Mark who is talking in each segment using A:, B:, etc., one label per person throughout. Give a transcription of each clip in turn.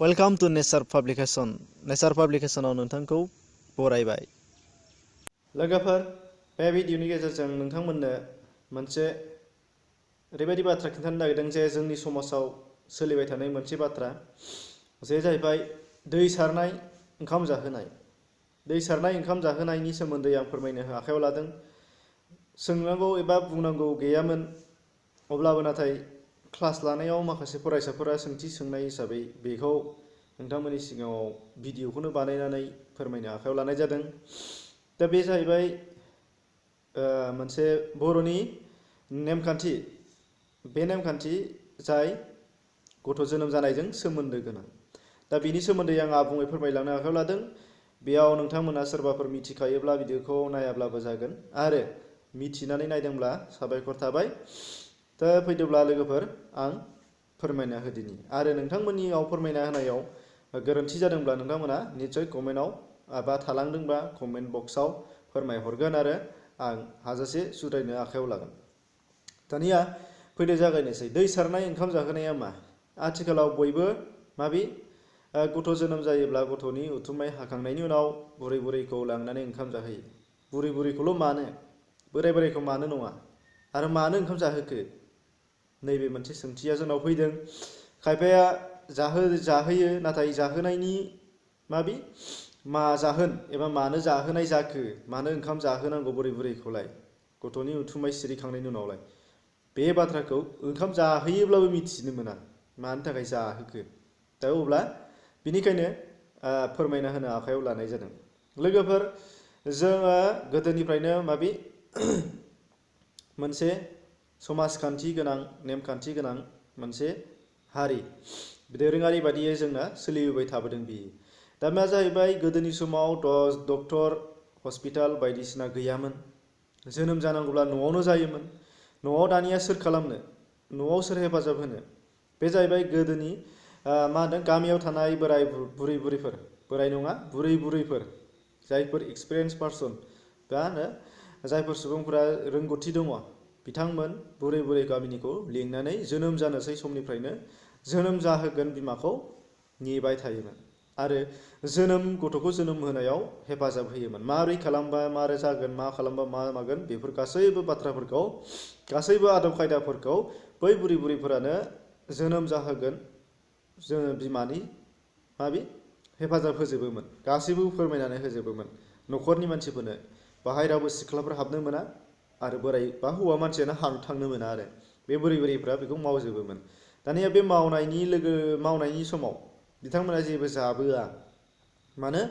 A: Welcome to nature publication. नेचार पाब्लिकेशनाव नोंथांखौ बरायबाय। लोगोफोर, बे भिडिअनि गेजेरजों नोंथांमोननो मोनसे ओरैबायदि बाथ्रा खिन्थानो नागिरदों जे जोंनि समाजाव सोलिबाय थानाय मोनसे बाथ्रा जे जाहैबाय दै सारनाय ओंखाम जाहोनाय। दै सारनाय ओंखाम जाहोनायनि सोमोन्दै आं फोरमायनो आखायाव लादों। सोंनांगौ एबा बुंनांगौ गैयामोन, अब्लाबो नाथाय क्लास लानायाव माखासे फरायसाफोरा सोंथि सोंनाय हिसाबै बेखौ नोंथांमोननि सिगाङाव भिडिअखौनो बानायनानै फोरमायनो आखायाव लानाय जादों। दा बे जाहैबाय मोनसे बर'नि नेमखान्थि। बे नेमखान्थि जाय गथ' जोनोम जानायजों सोमोन्दो गोनां। दा बेनि सोमोन्दै आं आबुङै फोरमायलांनो आखायाव लादों। बेयाव नोंथांमोना सोरबाफोर मिथिखायोब्ला भिडिअखौ नायाब्लाबो जागोन, आरो मिथिनानै नायदोंब्ला साबायखर थाबाय। दा फैदोब्ला लोगोफोर आं फोरमायना होदिनि, आरो नोंथांमोननियाव फोरमायना होनायाव गोरोन्थि जादोंब्ला नोंथांमोना निस्सय कमेन्टआव एबा थालांदोंबा कमेन्ट बक्सआव फोरमायहरगोन, आरो आं हाजासे सुद्रायनो आखायाव लागोन। दानिया फैदो जागायनोसै। दै सारनाय ओंखाम जाहोनाया मा? आथिखालाव बयबो गथ' जोनोम जायोब्ला गथ'नि उथुमाय हाखांनायनि उनाव बुरै बुरैखौ लांनानै ओंखाम जाहोयो। बुरै बुरैखौल' मानो? बोराय बोरायखौ मानो नङा? आरो मानो ओंखाम जाहोखो? नैबे मोनसे सोंथिया जोंनाव फैदों। खायफाया जाहोयो, नाथाय जाहोनायनि मा जाहोन एबा मानो जाहोनाय जाखो? मानो ओंखाम जाहोनांगौ बुरै बुरैखौलाय गथ'नि उथुमाय सिरिखांनायनि उनावलाय? बे बाथ्राखौ ओंखाम जाहोयोब्लाबो मिथिनो मोना मानि थाखाय जाहोखो। दा अब्ला बेनिखायनो फोरमायना होनो आखायाव लानाय जादों। लोगोफोर, जोङो गोदोनिफ्रायनो मोनसे समाजखान्थि गोनां, नेमखान्थि गोनां मोनसे हारि, दोरोङारि बादियै जोंना सोलिबोबाय थाबोदों बियो। दा मा जाहैबाय, गोदोनि समाव डक्टर, हस्पिटाल बायदिसिना गैयामोन। जोनोम जानांगौब्ला न'आवनो जायोमोन। न'आव दानिया सोर खालामनो? न'आव सोर हेफाजाब होनो? बे जाहैबाय गोदोनि गामियाव थानाय बुरै बुरैफोर, बोराय नङा बुरै बुरैफोर, जायफोर एक्सपिरियेन्स पार्सन, जायफोर सुबुंफोरा रोंगौथि दङ, बिथांमोन बुरै बुरै गामिनिखौ लिंनानै जोनोम जानोसै समनिफ्रायनो जोनोम जाहोगोन बिमाखौ नेबाय थायोमोन, आरो गथ'खौ जोनोम होनायाव हेफाजाब होयोमोन। माबोरै खालामबा माबोरै जागोन, मा खालामबा मा मागोन, बेफोर गासैबो बाथ्राफोरखौ, गासैबो आदब खायदाफोरखौ बै बुरै बुरैफोरानो जोनोम जाहोगोन बिमानि हेफाजाब होजोबोमोन। गासैबो फोरमायनानै होजोबोमोन न'खरनि मानसिफोरनो। बाहाय रावबो सिख्लाफोर हाबनो मोना, आरो बोराय बा हौवा मानसियानो थांनो मोना, आरो बे बुरै बुरैफ्रा बेखौ मावजोबोमोन। दानिया बे मावनायनि समाव बिथांमोना जेबो जाबोआ। मानो?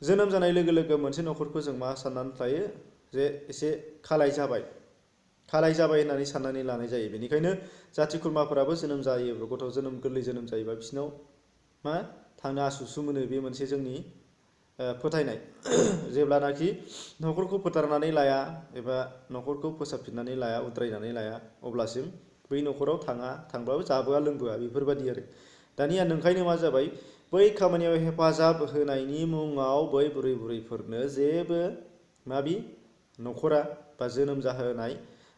A: जोनोम जानाय लोगो लोगो मोनसे न'खरखौ जों मा साननानै थायो, जे एसे खालाय जाबाय होननानै साननानै लानाय जायो। बेनिखायनो जाथि खुरमाफोराबो जोनोम जायो, गथ' गोरलै जोनोम जायोबा बिसिनाव थांनो आसुसु मोनो। बे मोनसे जोंनि फोथायनाय। जेब्लानाखि न'खरखौ फोथारनानै लाया एबा न'खरखौ फोसाबफिननानै लाया, उद्रायनानै लाया, अब्लासिम बै न'खराव थांब्लाबो जाबोआ लोंबोआ, बेफोरबायदि आरो। दानिया नोंखायनो मा जाबाय, बै खामानियाव हेफाजाब होनायनि मुङाव बै बुरै बुरैफोरनो जेबो न'खरा बा जोनोम जाहोनाय,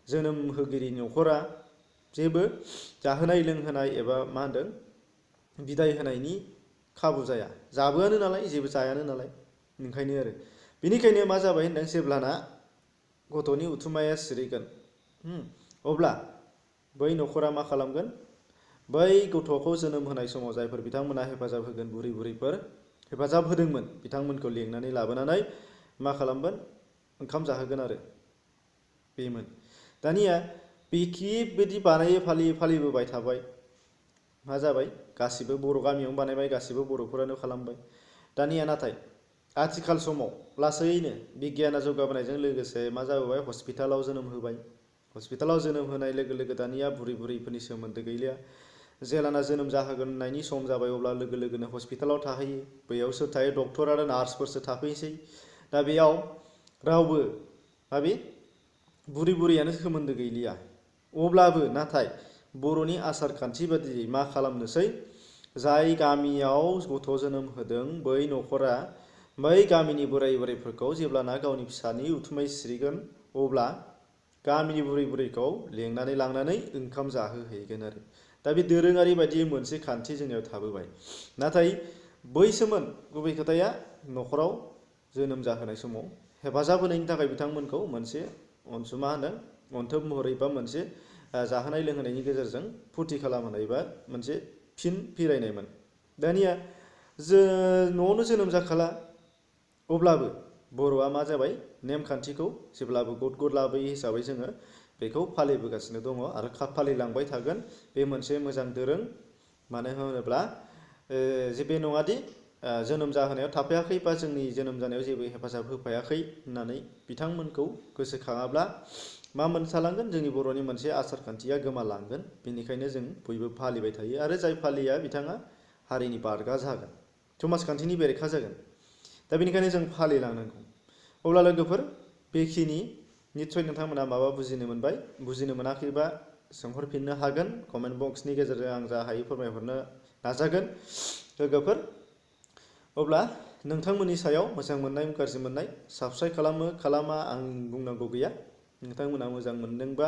A: जोनोम होगिरि न'खरा जेबो जाहोनाय लोंहोनाय एबा बिदाय होनायनि खाबु जाया। जाबोआनो नालाय, जेबो जायानो नालाय, ओंखायनो आरो। बेनिखायनो मा जाबाय होनदों, जेब्लाना गथ'नि उथुमाया सिरिगोन, अब्ला बै न'खरा मा खालामगोन, बै गथ'खौ जोनोम होनाय समाव जायफोर बिथांमोना हेफाजाब होगोन, बुरै बुरैफोर हेफाजाब होदोंमोन, बिथांमोनखौ लेंनानै लाबोनानै मा खालामगोन, ओंखाम जाहोगोन आरो। बेमोन। दानिया बेबायदि बानायै फालिबोबाय थाबाय। मा जाबाय, गासिबो बर' गामियावनो बानायबाय, गासिबो बर'फोरानो खालामबाय। दानिया नाथाय आथिखाल समाव लासैनो बिगियाना जौगाबोनायजों लोगोसे मा जाबोबाय, हस्पिटालाव जोनोम होबाय। हस्पिटालाव जोनोम होनाय लोगो लोगो दानिया बुरै बुरैफोरनि सोमोन्दो गैलिया। जेलाना जोनोम जाहोनायनि सम जाबाय, अब्ला लोगो लोगोनो हस्पिटालाव थाहैयो। बैयाव सोर थायो? डक्टर आरो नार्सफोरसो थाफैसै। दा बेयाव रावबो बुरै बुरैयानो सोमोन्दो गैलिया। अब्लाबो नाथाय बर'नि आसार खान्थि बादियै मा खालामनोसै, जाय गामियाव गथ' जोनोम होदों, बै न'खरा बै गामिनि बोराय बुरैफोरखौ जेब्लाना गावनि फिसानि उथुमाय सिरिगोन, अब्ला गामिनि बुरै बुरैखौ लेंनानै लांनानै ओंखाम जाहोहैगोन आरो। दा बे दोरोङारि बायदियै मोनसे खान्थि जोंनियाव थाबोबाय। नाथाय बैसोमोन गुबै खोथाया न'खराव जोनोम जाहोनाय समाव हेफाजाब होनायनि थाखाय बिथांमोनखौ मोनसे मा होनो अनथोब महरै बा मोनसे जाहोनाय लोंहोनायनि गेजेरजों फुरथि खालामहोनाय बा मोनसे फिन फिरायनायमोन। दानिया न'आवनो जोनोम जाखाला, अब्लाबो बर'आ मा जाबाय नेमखान्थिखौ जेब्लाबो गद लाबोयो हिसाबै जोङो बेखौ फालिबोगासिनो दङ आरो फालिलांबाय थागोन। बे मोनसे मोजां दोरों। मानो होनोब्ला जे बे नङादि जोनोम जाहोनायाव थाफायाखै बा जोंनि जोनोम जानायाव जेबो हेफाजाब होफायाखै होननानै बिथांमोनखौ गोसोखाङाब्ला मा थालांगोन, जोंनि बर'नि मोनसे आसार खान्थिया गोमालांगोन। बेनिखायनो जों बयबो फालिबाय थायो आरो जाय फालिया बिथाङा हारिनि बारगा जागोन, समाजखान्थिनि बेरेखा जागोन। दा बेनिखायनो जों फालिलांनांगौ। अब्ला लोगोफोर बेखिनि निस्सय नोंथांमोना माबा बुजिनो मोनबाय। बुजिनो मोनाखैबा सोंहरफिननो हागोन कमेन्ट बक्सनि गेजेरजों, आं जा हायो फोरमायहरनो नाजागोन लोगोफोर। अब्ला नोंथांमोननि सायाव मोजां मोननाय गाज्रि मोननाय, साबस्क्राइब खालामो खालामा आं बुंनांगौ गैया। नोंथांमोना मोजां मोनदोंबा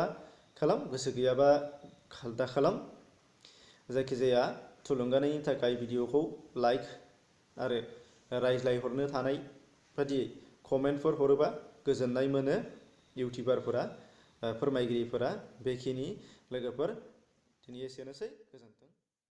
A: खालाम, गोसो गैयाबा दा खालाम। जायखिजाया थुलुंगानायनि थाखाय भिडिअखौ लाइक आरो रायज्लायहरनो थानाय बायदि कमेन्टफोर हरोबा गोजोननाय मोनो इउटिउबारफोरा, फोरमायगिरिफोरा। बेखिनि लोगोफोर, दिनै एसेनोसै, गोजोन्थों।